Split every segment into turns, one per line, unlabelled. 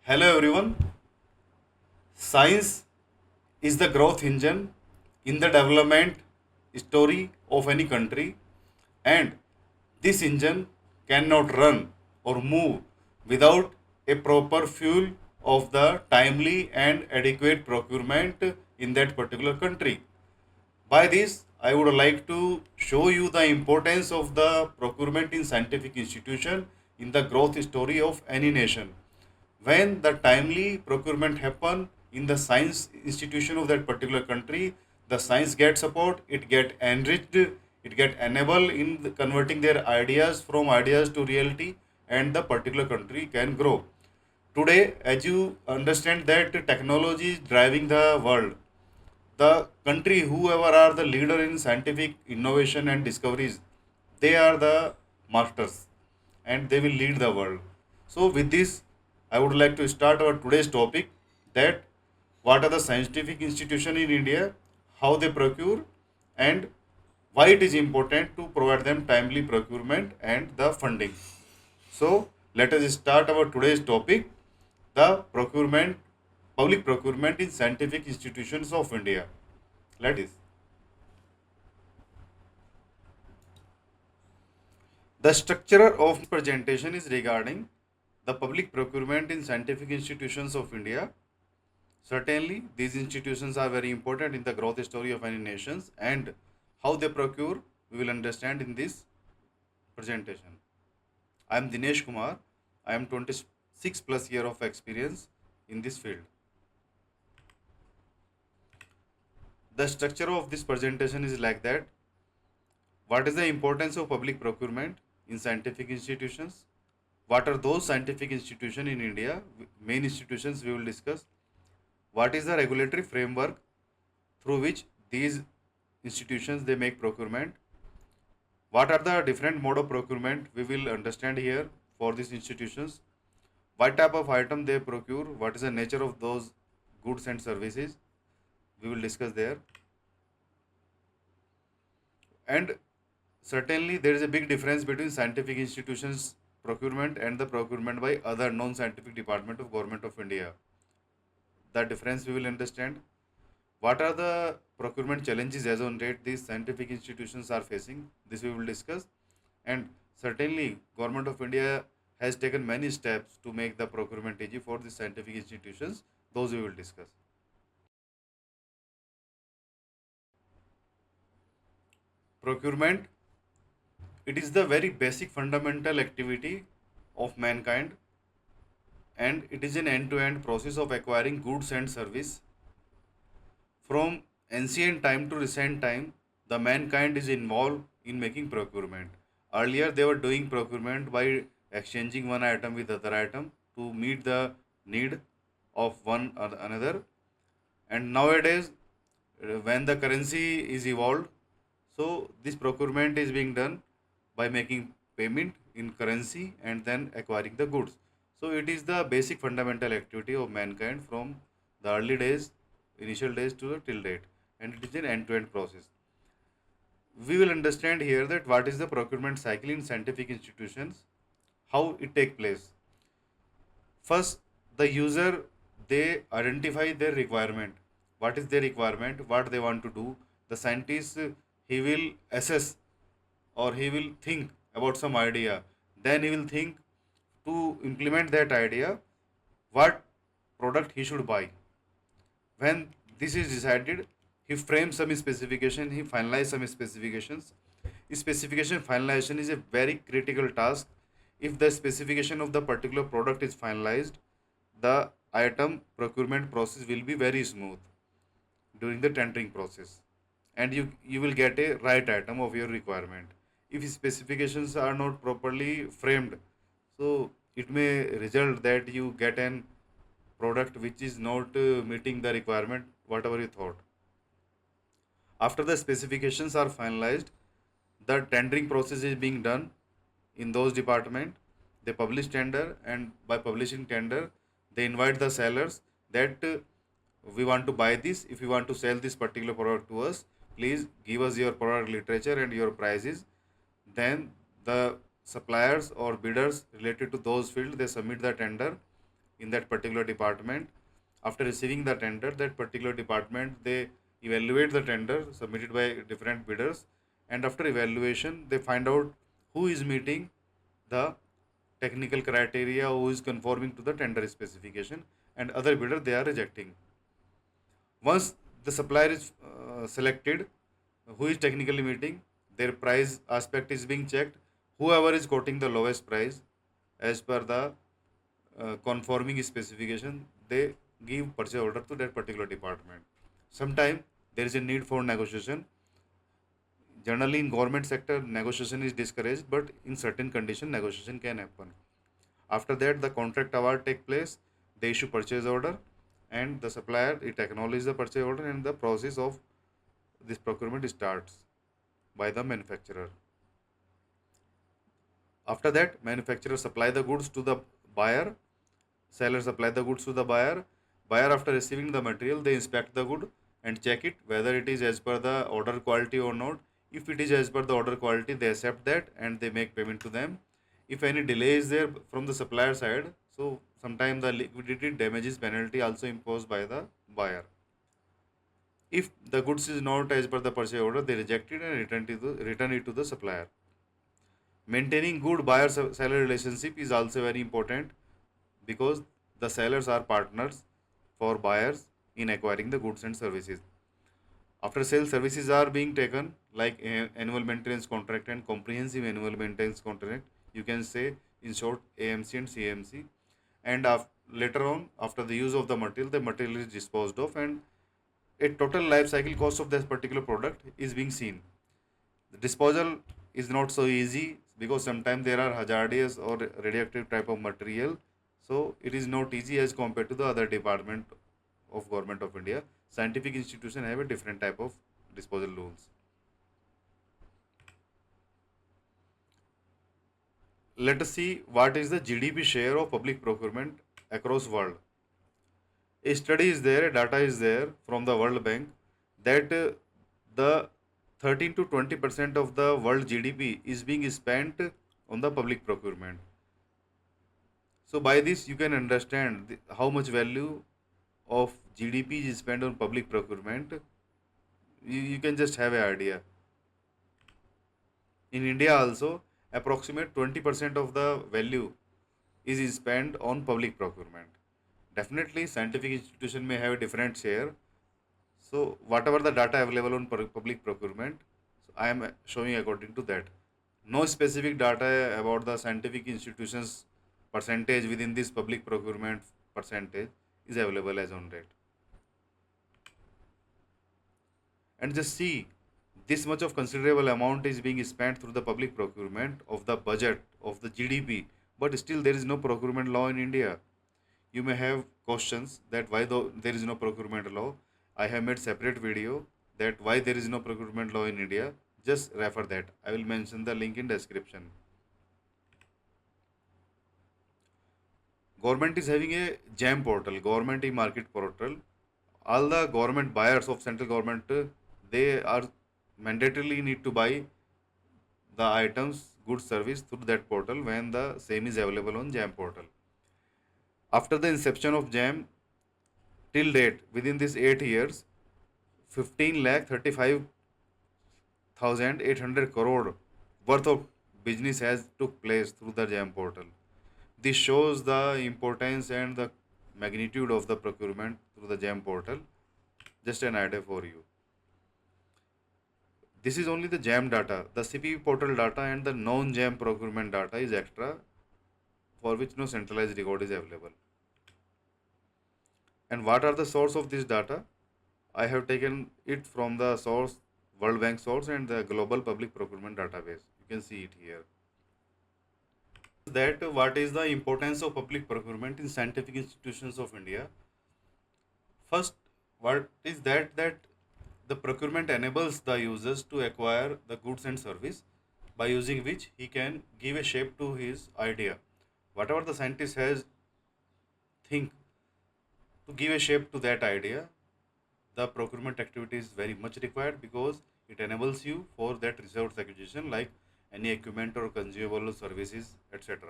Hello everyone. Science is the growth engine in the development story of any country, and this engine cannot run or move without a proper fuel of the timely and adequate procurement in that particular country. By this, I would like to show you the importance of the procurement in scientific institution in the growth story of any nation. When the timely procurement happen in the science institution of that particular country, the science get support, it get enriched, it get enabled in converting their ideas from ideas to reality, and the particular country can grow. Today, as you understand that technology is driving the world, the country whoever are the leader in scientific innovation and discoveries, they are the masters, and they will lead the world. So with this, I would like to start our today's topic, that what are the scientific institution in India, how they procure, and why it is important to provide them timely procurement and the funding. So let us start our today's topic, the procurement, public procurement in scientific institutions of India. Let is. The structure of presentation is regarding the public procurement in scientific institutions of India. Certainly, these institutions are very important in the growth story of any nations, and how they procure we will understand in this presentation. I am Dinesh Kumar. I am 26 plus year of experience in this field. The structure of this presentation is like that. What is the importance of public procurement in scientific institutions? What are those scientific institutions in India? Main institutions we will discuss. What is the regulatory framework through which these institutions they make procurement? What are the different mode of procurement we will understand here for these institutions? What type of item they procure? What is the nature of those goods and services? We will discuss there. And certainly there is a big difference between scientific institutions procurement and the procurement by other non-scientific department of government of India. The difference we will understand. What are the procurement challenges as on date these scientific institutions are facing? This we will discuss. And certainly, Government of India has taken many steps to make the procurement easy for the scientific institutions. Those we will discuss. Procurement, it is the very basic fundamental activity of mankind, and it is an end-to-end process of acquiring goods and service. From ancient time to recent time, the mankind is involved in making procurement. Earlier, they were doing procurement by exchanging one item with other item to meet the need of one or another. And nowadays, when the currency is evolved, so this procurement is being done by making payment in currency and then acquiring the goods. So it is the basic fundamental activity of mankind from the early days, initial days to the till date, and it is an end-to-end process. We will understand here that what is the procurement cycle in scientific institutions, how it take place. First, the user they identify their requirement. What is their requirement? What they want to do? The scientist he will assess or he will think about some idea. Then he will think to implement that idea what product he should buy. When this is decided, he frames some specification, he finalizes some specifications. Specification finalization is a very critical task. If the specification of the particular product is finalized, the item procurement process will be very smooth during the tendering process, and you will get a right item of your requirement. If specifications are not properly framed, so it may result that you get an product which is not meeting the requirement whatever you thought. After the specifications are finalized, the tendering process is being done in those department. They publish tender, and by publishing tender, they invite the sellers that we want to buy this. If you want to sell this particular product to us, please give us your product literature and your prices. Then the suppliers or bidders related to those fields they submit the tender, in that particular department. After receiving the tender, that particular department, they evaluate the tender submitted by different bidders, and after evaluation they find out who is meeting the technical criteria, who is conforming to the tender specification, and other bidder they are rejecting. Once the supplier is selected, who is technically meeting, their price aspect is being checked. Whoever is quoting the lowest price as per the conforming specification, they give purchase order to that particular department. Sometimes there is a need for negotiation. Generally, in government sector, negotiation is discouraged, but in certain condition, negotiation can happen. After that, the contract award take place. They issue purchase order, and the supplier it acknowledges the purchase order, and the process of this procurement starts by the manufacturer. After that, manufacturer supply the goods to the buyer. Seller supply the goods to the buyer. Buyer, after receiving the material, they inspect the good and check it whether it is as per the order quality or not. If it is as per the order quality, they accept that and they make payment to them. If any delay is there from the supplier side, so sometimes the liquidity damages penalty also imposed by the buyer. If the goods is not as per the purchase order, they reject it and return it to the supplier. Maintaining good buyer seller relationship is also very important, because the sellers are partners for buyers in acquiring the goods and services. After sale services are being taken, like annual maintenance contract and comprehensive annual maintenance contract, you can say in short AMC and CMC. And later on, after the use of the material is disposed of, and a total life cycle cost of that particular product is being seen. The disposal is not so easy, because sometimes there are hazardous or radioactive type of material, so it is not easy as compared to the other department of government of India. Scientific institution have a different type of disposal rules. Let us see what is the GDP share of public procurement across world. A study is there, a data is there from the World Bank, that the 13 to 20% of the world GDP is being spent on the public procurement. So by this you can understand how much value of GDP is spent on public procurement. You can just have an idea. In India also, approximate 20% of the value is spent on public procurement. Definitely, scientific institution may have a different share. So whatever the data available on public procurement, so I am showing according to that. No specific data about the scientific institutions percentage within this public procurement percentage is available as on date. And just see, this much of considerable amount is being spent through the public procurement of the budget of the GDP, but still there is no procurement law in India. You may have questions that why though there is no procurement law. I have made separate video that why there is no procurement law in India. Just refer that. I will mention the link in description. Government is having a GEM portal, Government e-market portal. All the government buyers of central government, they are mandatorily need to buy the items, goods, service through that portal when the same is available on GEM portal. After the inception of GEM till date, within these 8 years, 15 lakh 35,800 crore worth of business has took place through the GEM portal. This shows the importance and the magnitude of the procurement through the GEM portal. Just an idea for you. This is only the GEM data. The CPP portal data and the non-GEM procurement data is extra, for which no centralized record is available. And what are the source of this data? I have taken it from the source, World Bank source, and the global public procurement database. You can see it here. That what is the importance of public procurement in scientific institutions of India? First, what is that the procurement enables the users to acquire the goods and service, by using which he can give a shape to his idea. Whatever the scientist has think to give a shape to that idea, the procurement activity is very much required, because it enables you for that resource acquisition, like any equipment or consumable services, etc.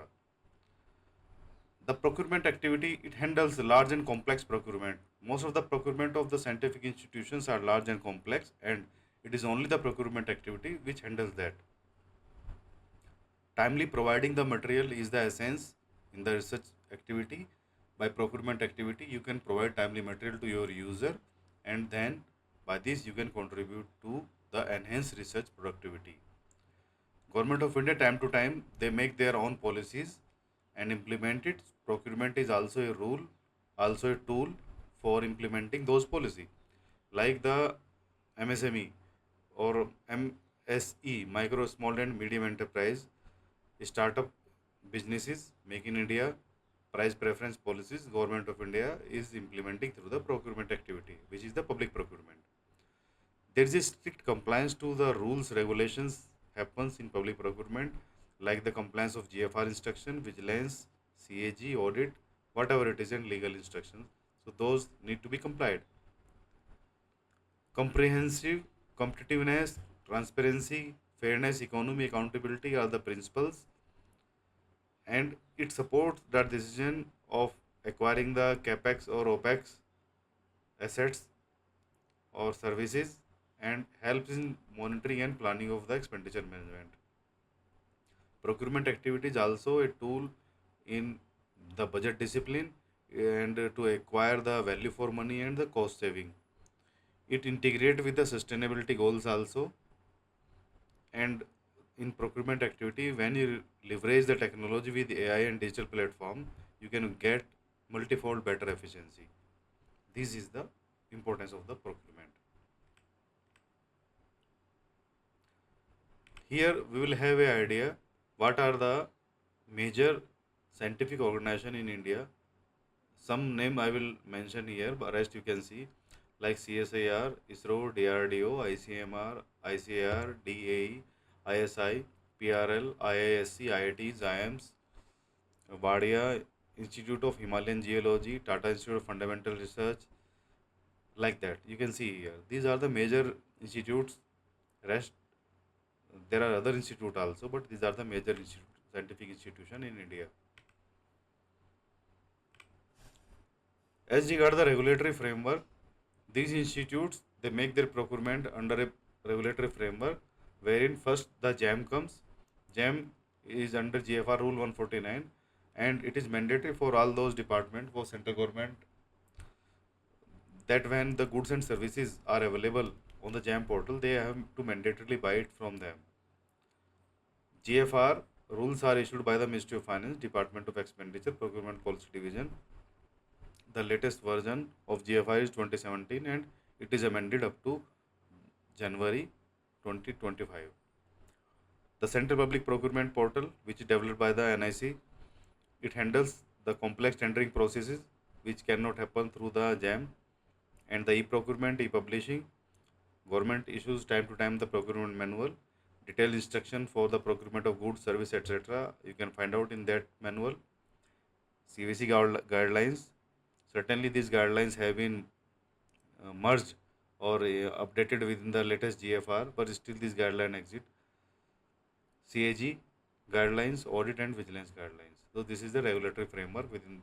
The procurement activity, it handles large and complex procurement. Most of the procurement of the scientific institutions are large and complex, and it is only the procurement activity which handles that. Timely providing the material is the essence in the research activity. By procurement activity, you can provide timely material to your user, and then by this you can contribute to the enhanced research productivity. Government of India, time to time, they make their own policies and implement it. Procurement is also a rule, also a tool for implementing those policy, like the MSME or MSE, micro, small and medium enterprise, startup businesses, make in India, price preference policies. Government of India is implementing through the procurement activity, which is the public procurement. There is a strict compliance to the rules regulations happens in public procurement, like the compliance of GFR instruction, vigilance, CAG audit, whatever it is, and legal instructions. So those need to be complied. Comprehensive, competitiveness, transparency, fairness, economy, accountability are the principles, and it supports the decision of acquiring the capex or opex assets or services, and helps in monitoring and planning of the expenditure management. Procurement activity is also a tool in the budget discipline and to acquire the value for money and the cost saving. It integrate with the sustainability goals also. And in procurement activity, when you leverage the technology with AI and digital platform, you can get multifold better efficiency. This is the importance of the procurement. Here we will have a idea what are the major scientific organization in India. Some name I will mention here, but rest you can see, like CSIR, ISRO, DRDO, ICMR, ICAR, DAE, ISI, PRL, IISc, IIT, IIMS, Wadia, Institute of Himalayan Geology, Tata Institute of Fundamental Research, like that. You can see here. These are the major institutes. Rest there are other institute also, but these are the major scientific institution in India. As regard the regulatory framework, these institutes they make their procurement under a regulatory framework, wherein first the JAM comes. JAM is under GFR Rule 149, and it is mandatory for all those departments for central government that when the goods and services are available on the JAM portal, they have to mandatorily buy it from them. GFR rules are issued by the Ministry of Finance, Department of Expenditure, Procurement Policy Division. The latest version of GFR is 2017, and it is amended up to January 2025. The Central Public Procurement Portal, which is developed by the NIC, it handles the complex tendering processes which cannot happen through the JAM, and the e-procurement, e-publishing. Government issues time to time the procurement manual, detailed instruction for the procurement of goods, service, etc. You can find out in that manual. CVC guidelines. Certainly, these guidelines have been merged or updated within the latest GFR, but still these guidelines exist. CAG guidelines, audit and vigilance guidelines. So this is the regulatory framework within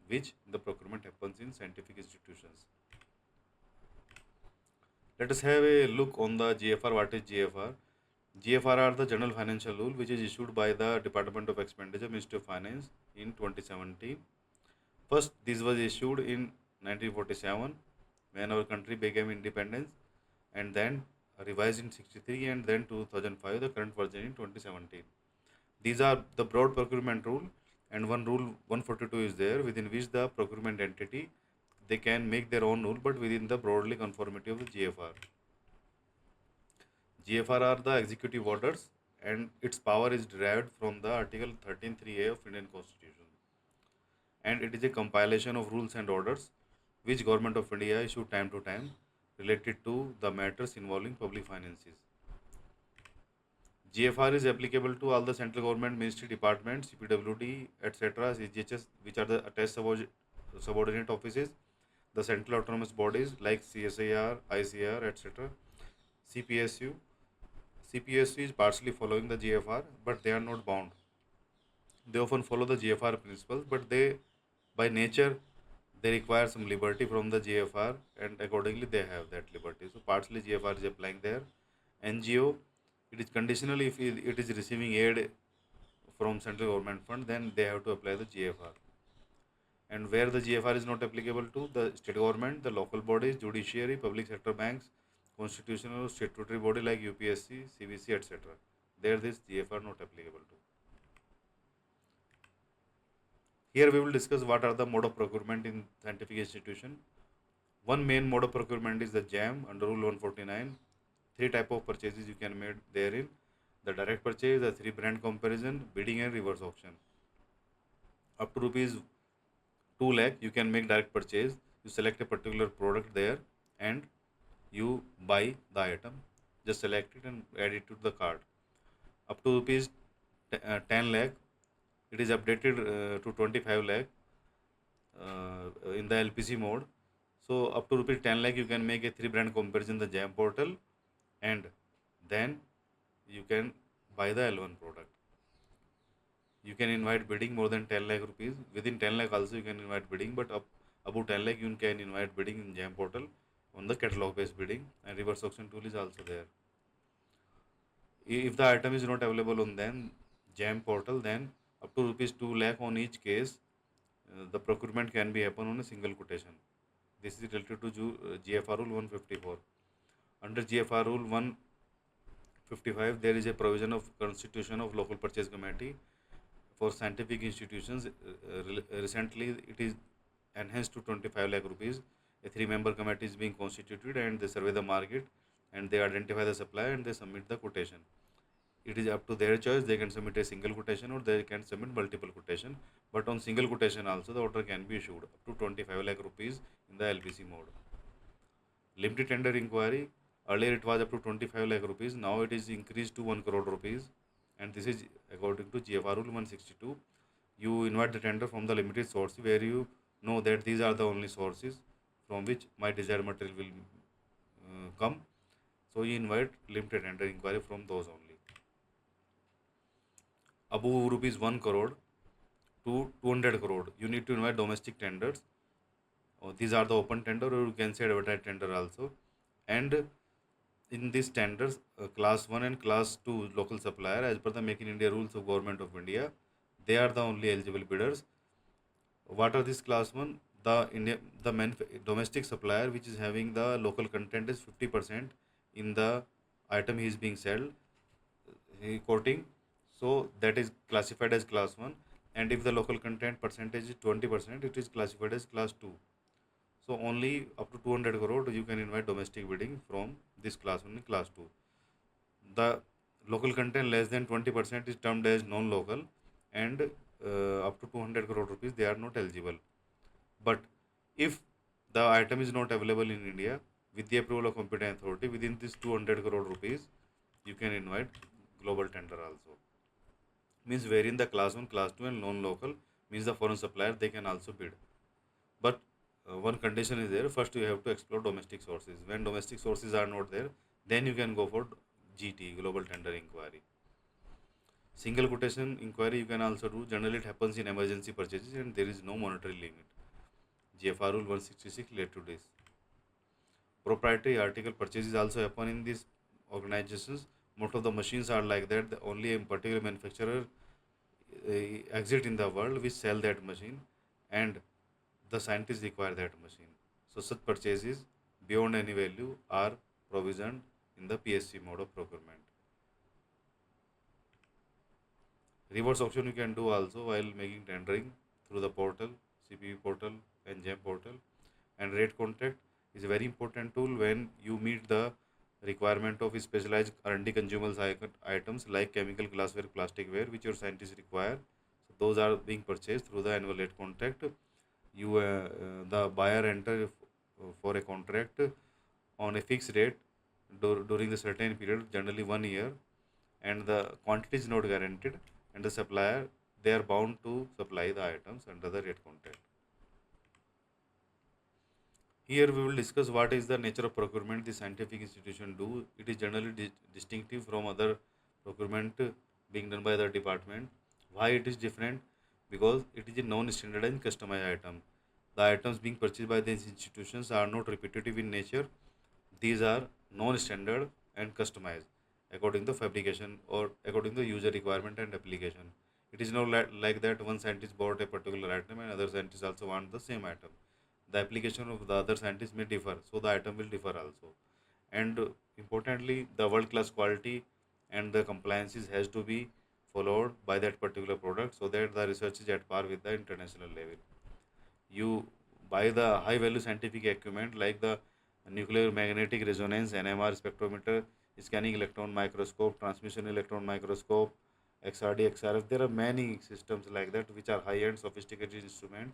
which the procurement happens in scientific institutions. Let us have a look on the GFR. What is GFR? GFR are the General Financial Rule, which is issued by the Department of Expenditure, Ministry of Finance in 2017. First, this was issued in 1947 when our country became independence, and then revised in 63, and then 2005, the current version in 2017. These are the broad procurement rule, and one rule 142 is there within which the procurement entity they can make their own rule, but within the broadly conformity of the GFR. GFR are the executive orders, and its power is derived from the Article 13(3)(a) of Indian Constitution, and it is a compilation of rules and orders which Government of India issue time to time related to the matters involving public finances. GFR is applicable to all the central government ministry departments, CPWD, etc., CGHS, which are the attached subordinate offices, the central autonomous bodies like CSIR, ICR, etc., CPSU. CPSU is partially following the GFR, but they are not bound. they often follow the GFR principles, but they, by nature, they require some liberty from the GFR, and accordingly they have that liberty. So partially GFR is applying there. NGO, it is conditional. If it is receiving aid from central government fund, then they have to apply the GFR. And where the GFR is not applicable to, the state government, the local bodies, judiciary, public sector banks, constitutional statutory body like UPSC, CBC, etc. There this GFR not applicable to. Here we will discuss what are the mode of procurement in scientific institution. One main mode of procurement is the JAM under Rule 149. Three type of purchases you can make therein: the direct purchase, the three brand comparison, bidding and reverse auction. Up to rupees 2 lakh you can make direct purchase. You select a particular product there and you buy the item. Just select it and add it to the cart. Up to rupees 10 lakh, it is updated to 25 lakh in the LPC mode. So up to rupees 10 lakh you can make a three brand comparison in the JAM portal, and then you can buy the L1 product. You can invite bidding more than 10 lakh rupees. Within 10 lakh also you can invite bidding, but above 10 lakh you can invite bidding in JAM portal on the catalog based bidding, and reverse auction tool is also there. If the item is not available on then JAM portal, then up to rupees 2 lakh on each case, the procurement can be happen on a single quotation. This is related to GFR rule 154. Under GFR rule 155, there is a provision of constitution of local purchase committee for scientific institutions. Recently, it is enhanced to 25 lakh rupees. A three-member committee is being constituted, and they survey the market, and they identify the supplier, and they submit the quotation. It is up to their choice. They can submit a single quotation or they can submit multiple quotation. But on single quotation also, the order can be issued up to 25 lakh rupees in the LPC mode. Limited tender inquiry. Earlier it was up to 25 lakh rupees. Now it is increased to 1 crore rupees. And this is according to GFR rule 162. You invite the tender from the limited source where you know that these are the only sources from which my desired material will come. So you invite limited tender inquiry from those only. Above rupees 1 crore to 200 crore, you need to invite domestic tenders. These are the open tender, or you can say advertised tender also. And in these tenders, class 1 and class 2 local supplier, as per the Make in India rules of Government of India, they are the only eligible bidders. What are these class 1? The domestic supplier which is having the local content is 50% in the item he is being sold, quoting. So that is classified as class 1, and if the local content percentage is 20%, it is classified as class 2. So only up to 200 crore you can invite domestic bidding from this class 1 and class 2. The local content less than 20% is termed as non-local, and up to 200 crore rupees they are not eligible. But if the item is not available in India, with the approval of competent authority, within this 200 crore rupees, you can invite global tender also. Means wherein the class 1, class 2 and non-local means the foreign supplier, they can also bid. But one condition is there. First you have to explore domestic sources. When domestic sources are not there, then you can go for GT, global tender inquiry. Single quotation inquiry you can also do. Generally it happens in emergency purchases and there is no monetary limit. GFR rule 166 related to this. Proprietary article purchases also happen in these organizations. Most of the machines are like that. Only a particular manufacturer exist in the world which sell that machine, and the scientists require that machine. So such purchases beyond any value are provisioned in the PSC mode of procurement. Reverse auction you can do also while making tendering through the portal, CPV portal and GEM portal. And rate contract is a very important tool when you meet the requirement of specialized R&D consumables items like chemical, glassware, plasticware, which your scientists require. So those are being purchased through the annual rate contract. The buyer enter for a contract on a fixed rate during the certain period, generally 1 year, and the quantity is not guaranteed, and the supplier, they are bound to supply the items under the rate contract. Here we will discuss what is the nature of procurement the scientific institution do. It is generally distinctive from other procurement being done by the department. Why it is different? Because it is a non-standard and customized item. The items being purchased by these institutions are not repetitive in nature. These are non-standard and customized according to fabrication or according to user requirement and application. It is not like that one scientist bought a particular item and other scientists also want the same item. The application of the other scientists may differ, so the item will differ also. And importantly, the world class quality and the compliances has to be followed by that particular product so that the research is at par with the international level. You buy the high value scientific equipment like the nuclear magnetic resonance NMR spectrometer, scanning electron microscope, transmission electron microscope, XRD, XRF. There are many systems like that which are high end sophisticated instrument,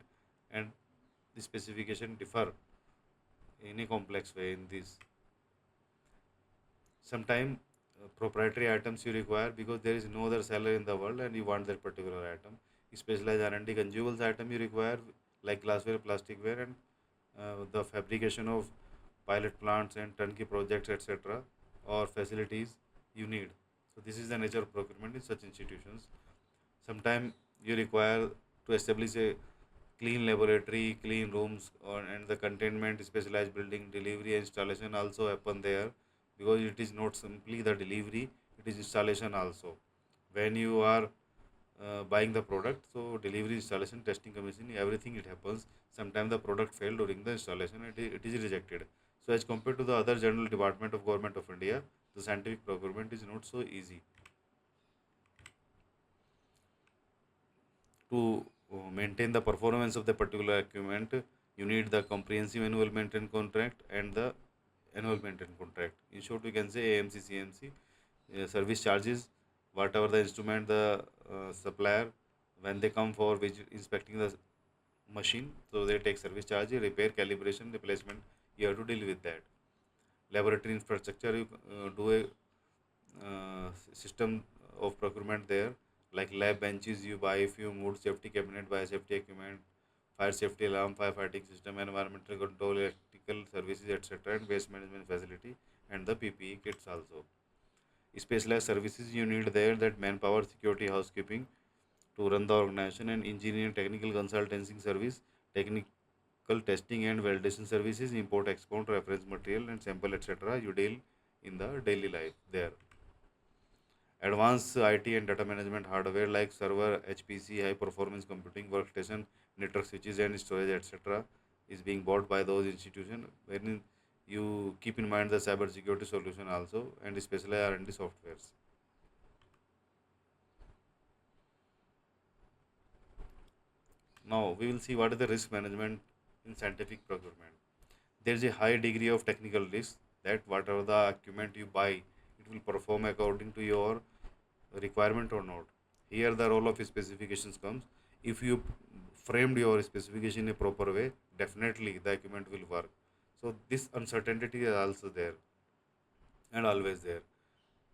and the specification differ in a complex way in this. Sometimes proprietary items you require because there is no other seller in the world and you want that particular item. Specialized R&D consumables item you require like glassware, plasticware, and the fabrication of pilot plants and turnkey projects, etc., or facilities you need. So this is the nature of procurement in such institutions. Sometimes you require to establish a clean laboratory, clean rooms, and the containment, specialized building, delivery, installation also happen there because it is not simply the delivery, it is installation also. When you are buying the product, so delivery, installation, testing, commissioning, everything it happens. Sometimes the product failed during the installation, it is rejected. So as compared to the other general department of government of India, the scientific procurement is not so easy. To maintain the performance of the particular equipment, you need the comprehensive annual maintenance contract and the annual maintenance contract. In short, we can say AMC, CMC, service charges, whatever the instrument the supplier, when they come for inspecting the machine, so they take service charge, repair, calibration, replacement. You have to deal with that. Laboratory infrastructure, you do a system of procurement there, like lab benches you buy, if you moved safety cabinet, buy safety equipment, fire safety alarm, firefighting system, environmental control, electrical services, etc., and waste management facility, and the PPE kits also. Specialized services you need there, that manpower, security, housekeeping to run the organization, and engineering, technical consultancy service, technical testing and validation services, import, export, reference material and sample, etc., you deal in the daily life there. Advanced IT and data management hardware like server, HPC, high performance computing workstation, network switches and storage, etc., is being bought by those institutions. Wherein you keep in mind the cyber security solution also and specialized R&D softwares. Now we will see what is the risk management in scientific procurement. There is a high degree of technical risk that whatever the equipment you buy, it will perform according to your requirement or not. Here the role of specifications comes. If you framed your specification in a proper way, definitely the equipment will work. So this uncertainty is also there and always there.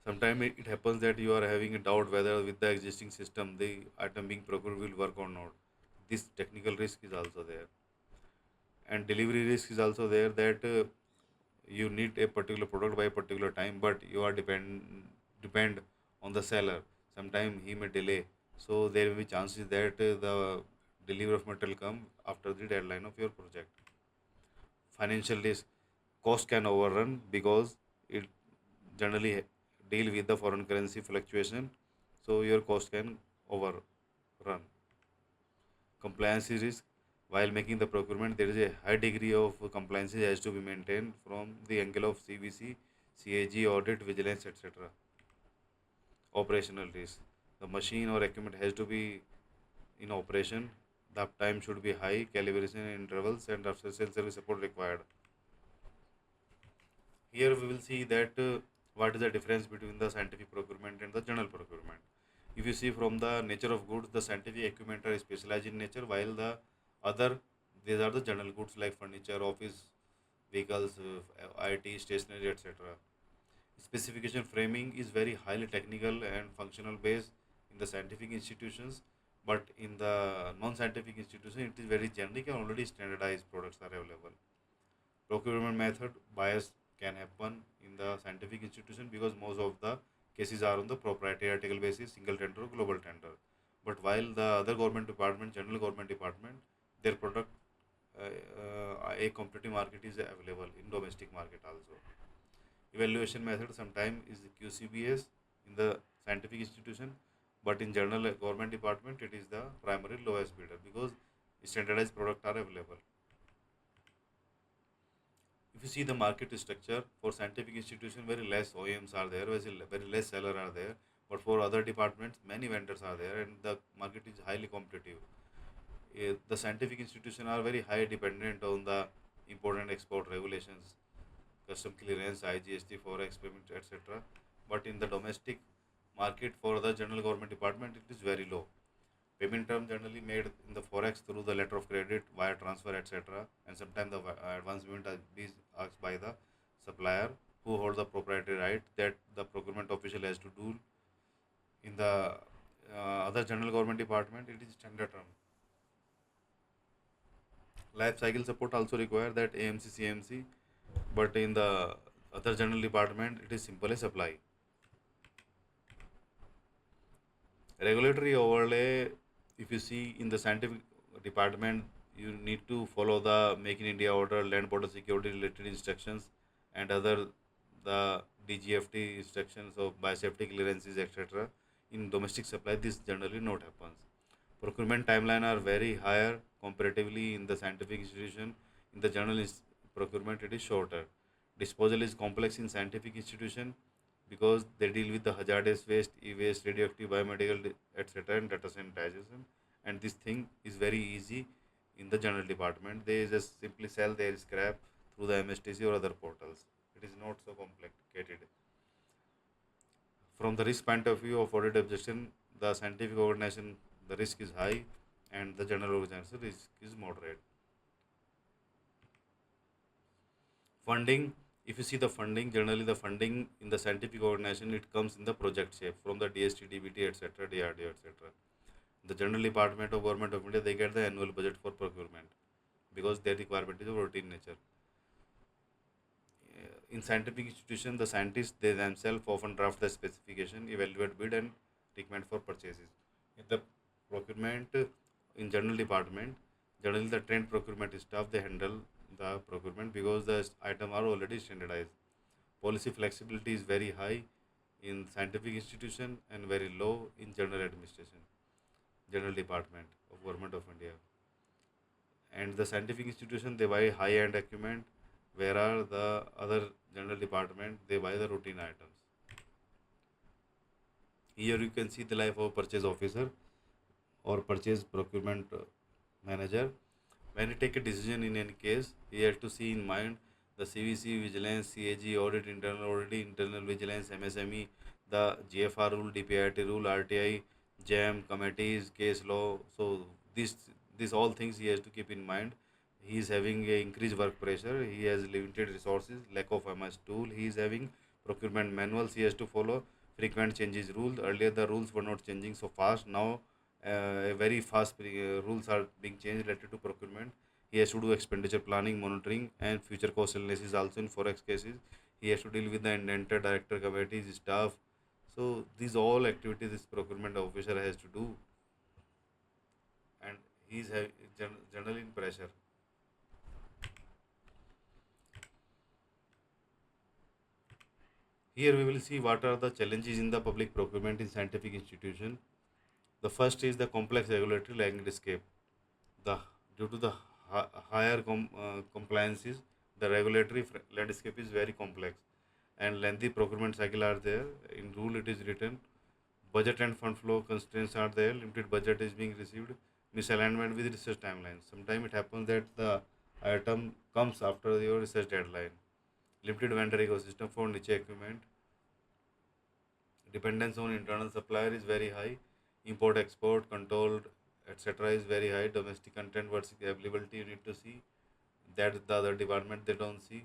Sometimes it happens that you are having a doubt whether with the existing system the item being procured will work or not. This technical risk is also there, and delivery risk is also there, that you need a particular product by a particular time, but you are depend on the seller. Sometimes he may delay, so there will be chances that the delivery of material come after the deadline of your project. Financial risk, cost can overrun because it generally deal with the foreign currency fluctuation, so your cost can overrun. Compliance risk, while making the procurement, there is a high degree of compliance has to be maintained from the angle of CVC, CAG, audit, vigilance, etc. Operational risk, the machine or equipment has to be in operation. The uptime should be high, calibration intervals, and after sales service support required. Here we will see that what is the difference between the scientific procurement and the general procurement. If you see from the nature of goods, the scientific equipment are specialized in nature, while the other, these are the general goods like furniture, office vehicles, IT, stationery, etc. Specification framing is very highly technical and functional based in the scientific institutions, but in the non-scientific institutions, it is very generic and already standardized products are available. Procurement method bias can happen in the scientific institution because most of the cases are on the proprietary article basis, single tender or global tender. But while the other government department, general government department, their product, a competitive market is available in domestic market also. Evaluation method sometimes is QCBS in the scientific institution, but in general government department it is the primary lowest bidder because standardized product are available. If you see the market structure for scientific institution, very less OEMs are there, very less seller are there. But for other departments, many vendors are there, and the market is highly competitive. The scientific institution are very high dependent on the import and export regulations, custom clearance, IGST, forex payment, etc. But in the domestic market for the general government department, it is very low. Payment term generally made in the forex through the letter of credit, wire transfer, etc. And sometimes the advance payment is asked by the supplier who hold the proprietary right that the procurement official has to do. In the other general government department, it is standard term. Life cycle support also require that AMC, CMC, but in the other general department, it is simply supply. Regulatory overlay, if you see in the scientific department, you need to follow the Make in India order, land border security related instructions, and other the DGFT instructions of biosafety clearances, etc. In domestic supply, this generally not happens. Procurement timeline are very higher comparatively in the scientific institution. In the procurement, it is shorter. Disposal is complex in scientific institution because they deal with the hazardous waste, e-waste, radioactive, biomedical, etc. and data sanitization. And this thing is very easy in the general department. They just simply sell their scrap through the MSTC or other portals. It is not so complicated. From the risk point of view of audit objection, the scientific organization, the risk is high, and the general organization risk is moderate. Funding, if you see the funding, generally the funding in the scientific organization, it comes in the project shape from the DST, DBT, etc., DRDO, etc. The General Department of Government of India, they get the annual budget for procurement because their requirement is of routine nature. In scientific institution, the scientists, they themselves often draft the specification, evaluate bid and recommend for purchases. In the procurement, in general department, generally the trained procurement staff, they handle the procurement because the item are already standardized. Policy flexibility is very high in scientific institution and very low in general administration, general department of government of India. And the scientific institution, they buy high end equipment, whereas the other general department, they buy the routine items. Here you can see the life of purchase officer or purchase procurement manager. When you take a decision in any case, he has to see in mind the CVC, vigilance, CAG, audit, internal vigilance, MSME, the GFR rule, DPIT rule, RTI, JAM, committees, case law. So this these all things he has to keep in mind. He is having a increased work pressure. He has limited resources, lack of MS tool. He is having procurement manuals he has to follow. Frequent changes rules. Earlier the rules were not changing so fast. Now a very fast rules are being changed related to procurement. He has to do expenditure planning, monitoring, and future cost analysis also in forex cases. He has to deal with the indented director committees, staff. So these all activities this procurement officer has to do, and he is generally in pressure. Here we will see what are the challenges in the public procurement in scientific institution. The first is the complex regulatory landscape. The due to the higher compliances, the landscape is very complex, and lengthy procurement cycle are there. In rule, it is written. Budget and fund flow constraints are there. Limited budget is being received. Misalignment with research timelines. Sometimes it happens that the item comes after your research deadline. Limited vendor ecosystem for niche equipment. Dependence on internal supplier is very high. Import export controlled, etc. is very high. Domestic content versus availability you need to see that the other department they don't see.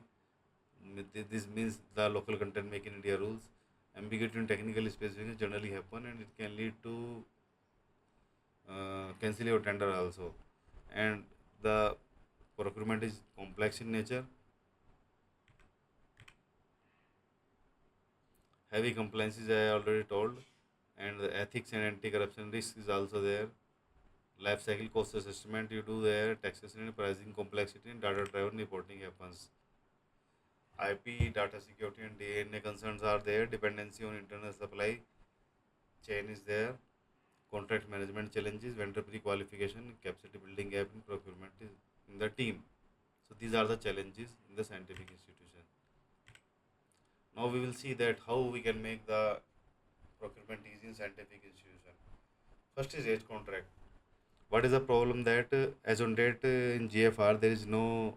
This means the local content make in India rules. Ambiguity in technical specifications generally happen, and it can lead to cancel your tender also. And the procurement is complex in nature. Heavy compliances I already told. And the ethics and anti-corruption risk is also there. Life cycle cost assessment you do there, taxation and pricing complexity, and data-driven reporting happens. IP, data security, and DNA concerns are there. Dependency on internal supply chain is there. Contract management challenges, vendor pre-qualification, capacity building gap in procurement is in the team. So these are the challenges in the scientific institution. Now we will see that how we can make the procurement easy in scientific institution. First is age contract. What is the problem that as on date in GFR there is no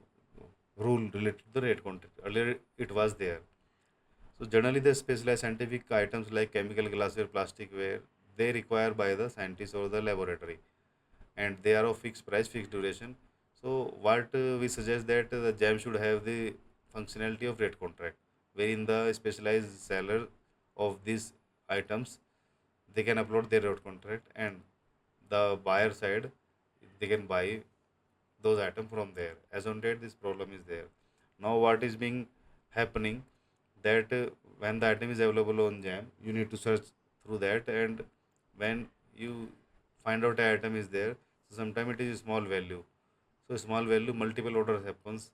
rule related to the rate contract. Earlier it was there. So generally the specialized scientific items like chemical, glassware, plasticware, they require by the scientists or the laboratory, and they are of fixed price, fixed duration. So what we suggest that the jam should have the functionality of rate contract, wherein the specialized seller of these items, they can upload their rate contract, and the buyer side, they can buy those items from there. As on date this problem is there. Now what is being happening that when the item is available on jam, you need to search through that, and when you find out a item is there, so sometimes it is small value. So small value multiple orders happens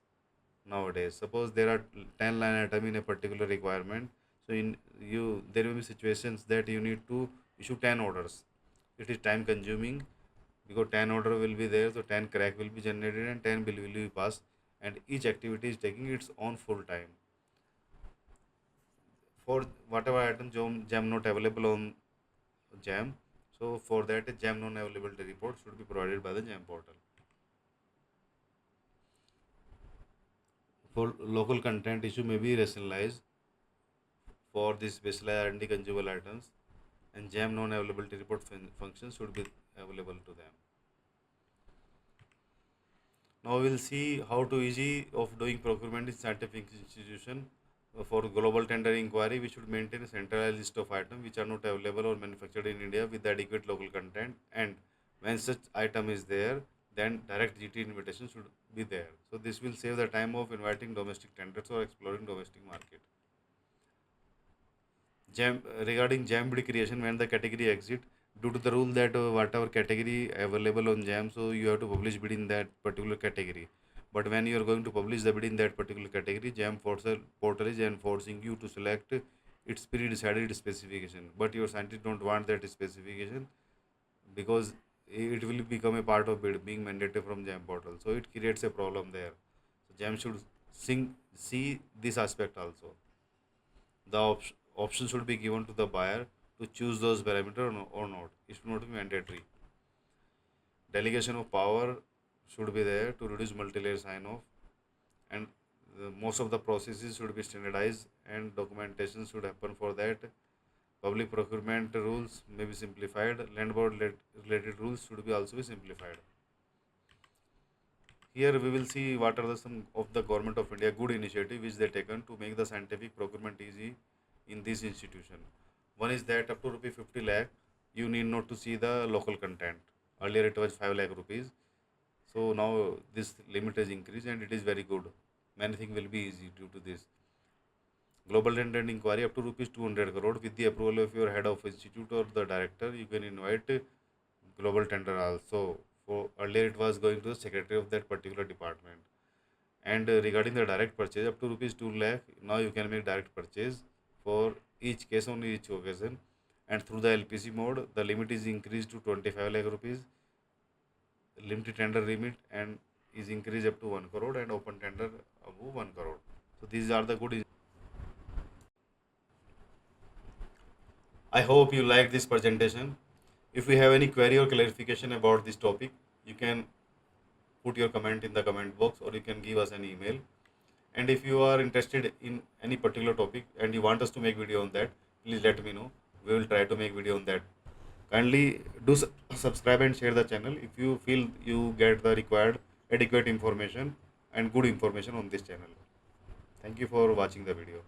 nowadays. Suppose there are 10 line item in a particular requirement, so in you there will be situations that you need to issue 10 orders. It is time consuming because 10 order will be there, so 10 crack will be generated and 10 bill will be passed, and each activity is taking its own full time. For whatever item jam not available on jam, so for that a jam non availability report should be provided by the jam portal. For local content issue may be rationalized for this specialized R&D consumable items, and jam non availability report function should be available to them. Now we will see how to easy of doing procurement in scientific institution. For global tender inquiry, we should maintain a centralized list of items which are not available or manufactured in India with adequate local content. And when such item is there, then direct GT invitation should be there. So this will save the time of inviting domestic tenders or exploring domestic market. Jam regarding jam bid creation when the category exit, due to the rule that whatever category available on jam, so you have to publish bid in that particular category. But when you are going to publish the bid in that particular category, jam portal is enforcing you to select its pre-decided specification, but your scientists don't want that specification because it will become a part of bid being mandated from jam portal, so it creates a problem there. So jam should see this aspect also. The option should be given to the buyer to choose those parameters or not. It should not be mandatory. Delegation of power should be there to reduce multi-layer sign-off, and most of the processes should be standardized and documentation should happen for that. Public procurement rules may be simplified. Land board related rules should be also be simplified. Here we will see what are some of the government of India good initiative which they taken to make the scientific procurement easy in this institution. One is that up to rupee 50 lakh, you need not to see the local content. Earlier it was 5 lakh rupees. So now this limit has increased and it is very good. Many things will be easy due to this. Global tender inquiry up to rupees 200 crore with the approval of your head of institute or the director, you can invite global tender also. For earlier it was going to the secretary of that particular department. And regarding the direct purchase up to rupees 2 lakh, now you can make direct purchase for each case on each occasion. And through the LPC mode, the limit is increased to 25 lakh rupees, limited tender limit, and is increased up to 1 crore and open tender above 1 crore. So these are the good. I hope you like this presentation. If you have any query or clarification about this topic, you can put your comment in the comment box or you can give us an email. And if you are interested in any particular topic and you want us to make video on that, please let me know. We will try to make video on that. Kindly do subscribe and share the channel if you feel you get the required adequate information and good information on this channel. Thank you for watching the video.